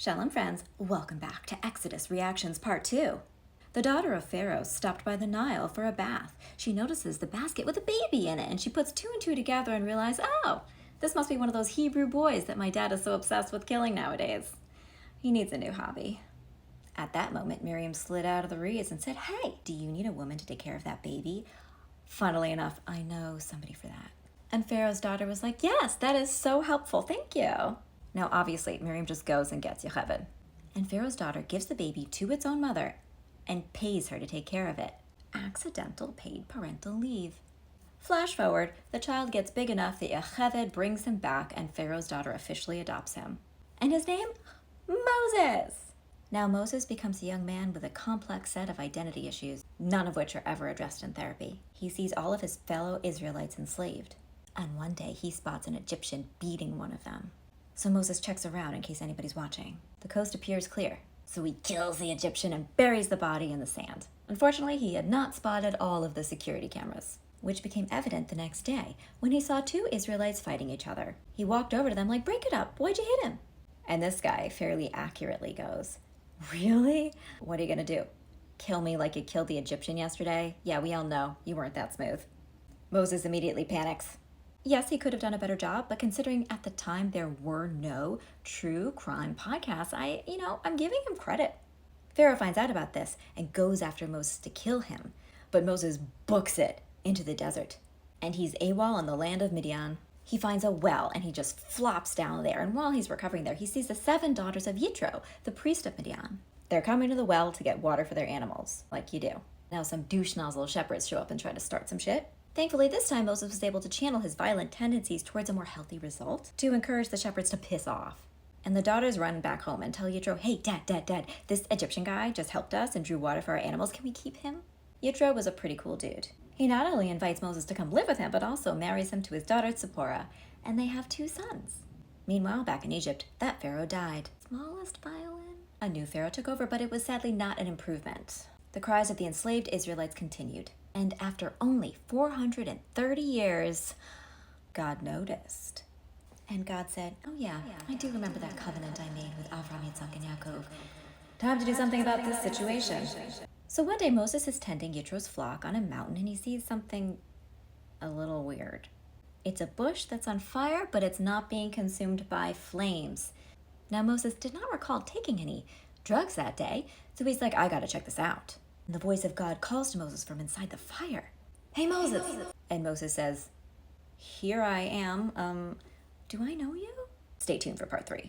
Shalom friends, welcome back to Exodus Reactions Part 2. The daughter of Pharaoh stopped by the Nile for a bath. She notices the basket with a baby in it, and she puts two and two together and realizes, oh, this must be one of those Hebrew boys that my dad is so obsessed with killing nowadays. He needs a new hobby. At that moment, Miriam slid out of the reeds and said, hey, do you need a woman to take care of that baby? Funnily enough, I know somebody for that. And Pharaoh's daughter was like, yes, that is so helpful, thank you. Now, obviously, Miriam just goes and gets Yocheved. And Pharaoh's daughter gives the baby to its own mother and pays her to take care of it. Accidental paid parental leave. Flash forward, the child gets big enough that Yocheved brings him back and Pharaoh's daughter officially adopts him. And his name? Moses! Now Moses becomes a young man with a complex set of identity issues, none of which are ever addressed in therapy. He sees all of his fellow Israelites enslaved. And one day he spots an Egyptian beating one of them. So Moses checks around in case anybody's watching. The coast appears clear, so he kills the Egyptian and buries the body in the sand. Unfortunately, he had not spotted all of the security cameras, which became evident the next day when he saw two Israelites fighting each other. He walked over to them like, break it up, why'd you hit him? And this guy fairly accurately goes, really? What are you gonna do? Kill me like you killed the Egyptian yesterday? Yeah, we all know you weren't that smooth. Moses immediately panics. Yes, he could have done a better job, but considering at the time there were no true crime podcasts, I'm giving him credit. Pharaoh finds out about this and goes after Moses to kill him, but Moses books it into the desert, and he's AWOL in the land of Midian. He finds a well, and he just flops down there, and while he's recovering there, he sees the 7 daughters of Yitro, the priest of Midian. They're coming to the well to get water for their animals, like you do. Now some douche nozzle shepherds show up and try to start some shit. Thankfully, this time Moses was able to channel his violent tendencies towards a more healthy result to encourage the shepherds to piss off. And the daughters run back home and tell Yitro, hey, Dad, this Egyptian guy just helped us and drew water for our animals. Can we keep him? Yitro was a pretty cool dude. He not only invites Moses to come live with him, but also marries him to his daughter Zipporah, and they have 2 sons. Meanwhile, back in Egypt, that pharaoh died. Smallest violin? A new pharaoh took over, but it was sadly not an improvement. The cries of the enslaved Israelites continued. And after only 430 years, God noticed. And God said, oh yeah, I do remember that covenant I made with Avraham, Yitzhak, and Yaakov. Time to do something about this situation. So one day Moses is tending Yitro's flock on a mountain and he sees something a little weird. It's a bush that's on fire, but it's not being consumed by flames. Now Moses did not recall taking any drugs that day, so he's like, I gotta check this out. And the voice of God calls to Moses from inside the fire. Hey, Moses! And Moses says, here I am. Do I know you? Stay tuned for part 3.